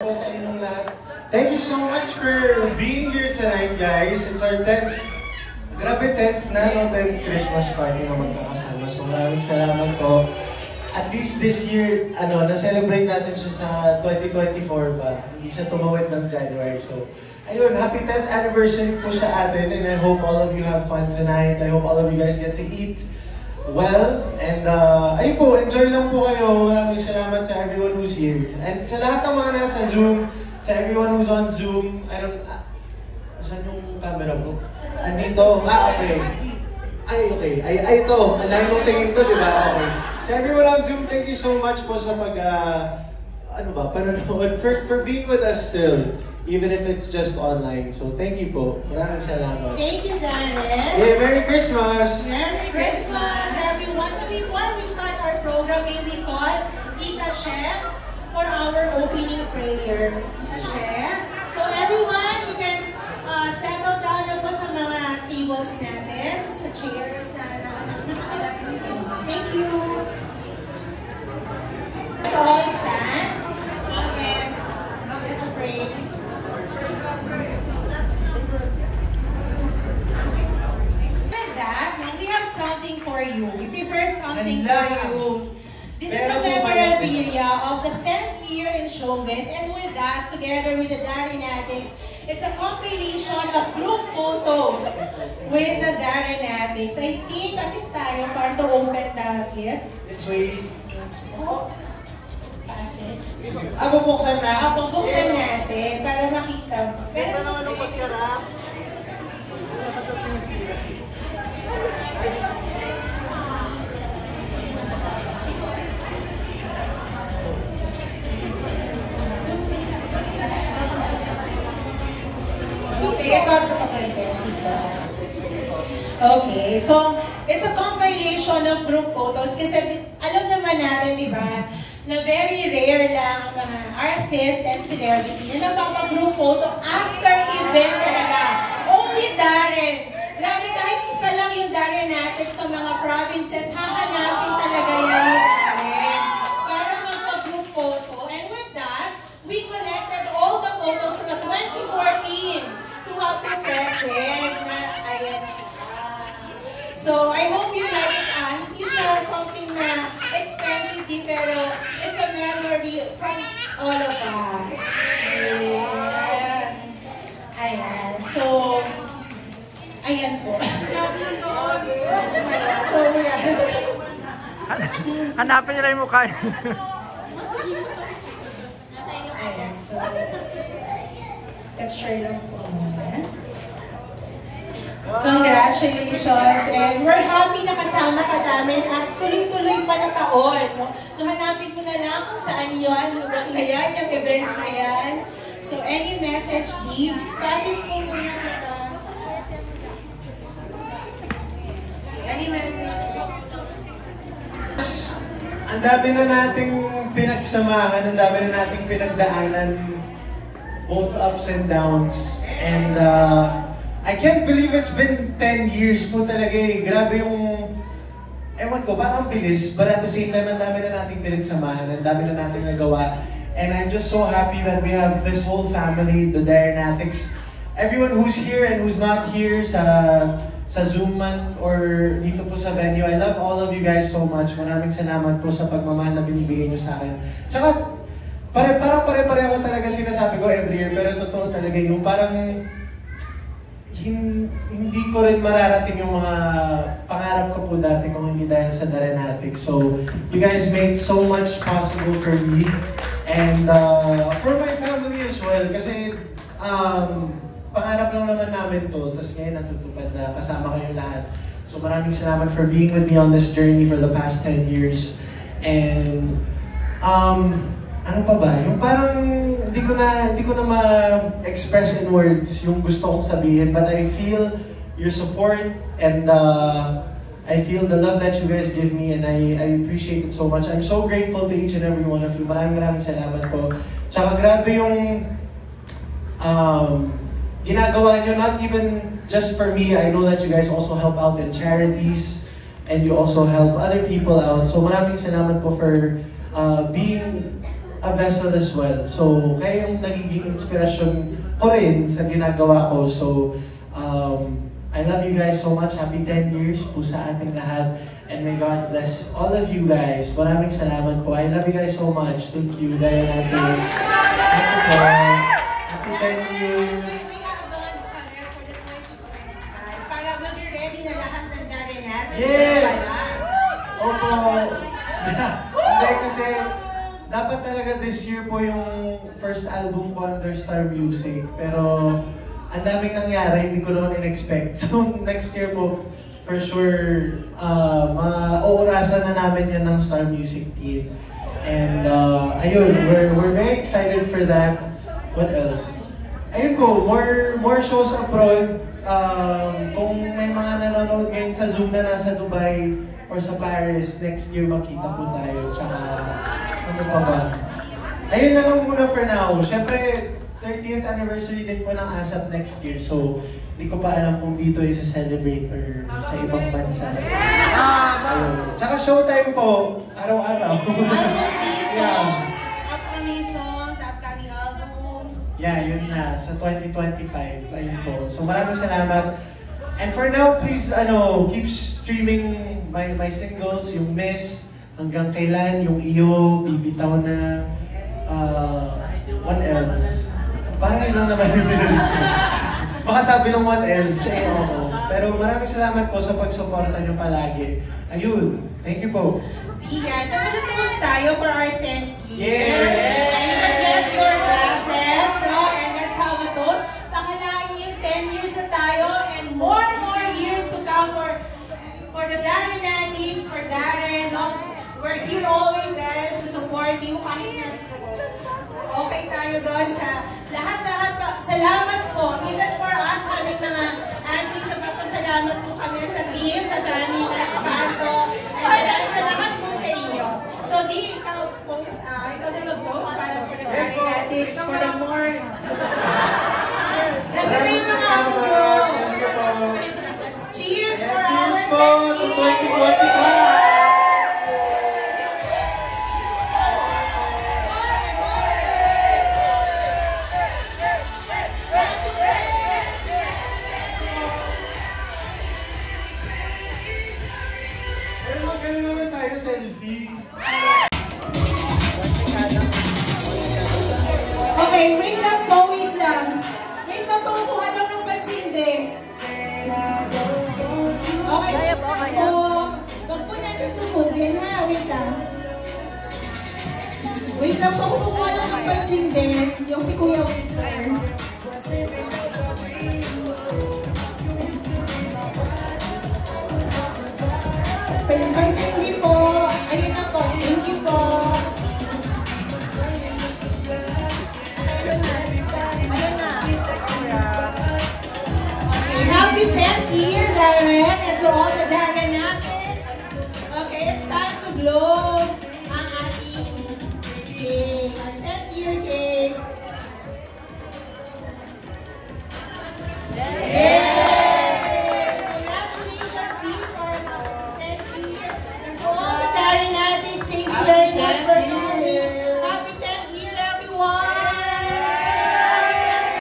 po sa inyong lahat. Thank you so much for being here tonight, guys. It's our 10th, grabe 10th na, no? 10th Christmas party na magkakasama. So maraming salamat po. At least this year, na-celebrate natin siya sa 2024 ba? Hindi siya tumawid ng January. So, ayun, happy 10th anniversary po sa atin, and I hope all of you have fun tonight. I hope all of you guys get to eat well, and ayun po, enjoy lang po kayo. Maraming salamat sa everyone who's here. And sa lahat ng mga nasa Zoom, sa everyone who's on Zoom, saan yung camera ko? Andito? Okay. Ay, okay. Ay, ito. Ang layo ng tingin ko, di ba? Okay. Sa everyone on Zoom, thank you so much po sa panonood, for being with us still, even if it's just online. So, thank you po. Maraming salamat. Thank you, Daniel. Yeah, Merry Christmas! Merry Christmas, everyone. So, before we start our program, may we call Tita Chef for our opening prayer. Tita Chef. So, everyone, you can settle down na po sa mga tables natin, sa chairs na nakalap po sa inyo. Thank you. So, all stand. And let's pray. With that, now we have something for you. We prepared something for you. This is a memorabilia of the 10th year in Showbiz, and with us, together with the Darinatics, it's a compilation of group photos with the Darinatics. I think, assist tayo para to open the gift. This way. Yes po. Passes. Bubuksan na? Bubuksan natin para makita. Pero naman ang pagkarap. Okay, so it's a compilation of group photos kasi alam naman natin, di ba, na very rare lang ang mga artist and celebrity na napapag-group photo after event talaga. Only Darren. Grabe, kahit isa lang yung Darren natin sa mga provinces, hahanapin talaga yan ni Darren para magpa-group photo. And with that, we collected all the photos from the 2014 to up to present. Ayan. So, I hope you like it. Hindi siya something na expensive din, pero it's a memory from all of us. Ayan. Ayan. So, ayan po. Ayan. So, hanapin nila yung mukha. ayan. So, picture lang po muna. Congratulations, and we're happy na kasama ka namin at tuloy-tuloy pa na taon. No? So hanapin mo na lang kung saan yun, lugar na yan, yung event na yan. So any message, Dee? Process po muna kita. Any message? Ang dami na nating pinagsamahan, ang dami na nating pinagdaanan, both ups and downs. And I can't believe it's been 10 years po talaga eh. Grabe yung, ewan ko, parang bilis. But at the same time, ang dami na nating pinagsamahan, ang dami na nating nagawa. And I'm just so happy that we have this whole family, the Darinatics. Everyone who's here and who's not here sa Zoom man or dito po sa venue. I love all of you guys so much. Maraming salamat po sa pagmamahal na binibigay nyo sa akin. Tsaka, parang pare-pareho talaga sinasabi ko every year. Pero totoo talaga yung parang hindi ko rin mararating yung mga pangarap ko po dati kung hindi dahil sa Darinatics. So, you guys made so much possible for me and for my family as well. Kasi pangarap lang naman namin to, tapos ngayon natutupad na kasama kayong lahat. So, maraming salamat for being with me on this journey for the past 10 years. And ano pa ba? Yung parang hindi ko na ma-express in words yung gusto kong sabihin, but I feel your support and I feel the love that you guys give me, and I appreciate it so much. I'm so grateful to each and every one of you. Maraming salamat po. Tsaka grabe yung ginagawa nyo, not even just for me. I know that you guys also help out in charities and you also help other people out. So maraming salamat po for being a vessel as well. So, kayo yung nagiging inspirasyon ko rin sa ginagawa ko. So, I love you guys so much. Happy 10 years po sa ating lahat. And may God bless all of you guys. Maraming salamat po. I love you guys so much. Thank you, Dianetics. Thank you po. Happy 10 years. Para mag-ready na lahat ng Dianetics. Yes! Opo. Hindi kasi dapat talaga this year po yung first album ko under Star Music. Pero ang daming nangyari, hindi ko naman in-expect. So next year po, for sure, mauurasan na namin yan ng Star Music team. And ayun, we're very excited for that. What else? Ayun po, more shows abroad. Kung may mga nanonood ngayon sa Zoom na nasa Dubai or sa Paris, next year makita po tayo. Tsaka, ano pa ba? Ayun na lang muna for now. Siyempre, 30th anniversary din po ng ASAP next year. So, hindi ko pa alam kung dito i-celebrate or sa ibang bansa. So, ayun. Tsaka showtime po, araw-araw. Songs, upcoming songs, upcoming albums. Yeah, yun na. Sa 2025. Ayun po. So, maraming salamat. And for now, please, keep streaming my singles, yung Miss, Hanggang Kailan, yung Iyo, Bibitaw Na, what else? Parang yun lang naman yung release. Baka sabi ng what else, Pero maraming salamat po sa pagsuporta nyo palagi. Ayun, thank you po. Yeah, so mag-toast tayo for our 10th year. Yeah! And forget your glasses, no? And let's have a toast. Nakalain yung 10 years na tayo and more years to come for the Dianetics, for Darren, no? We're here always, Darren, to support you. Kahit na okay tayo doon sa lahat-lahat pa. Salamat po. Even for us, aming mga aunties, nagpapasalamat po kami sa team, sa Dani, Espanto, and sa lahat po sa inyo. So, ikaw na mag-post para for the Dianetics, for the more. Nasa na yung mga ako po. Let's cheers for our 10th year. 2025! Selfie. Okay, wait lang po, wait lang. Wait lang po, kuha lang ng pansinde. Okay, wag po natin tumugin ha, wait lang. Wait lang po, kuha lang ng pansinde. Yung si Kuya Winter. Yung pansinde po. Ayun na po, thank you po. Ayun na. Okay, happy 10th year, Darren, and to all the Dianetics. Okay, it's time to blow.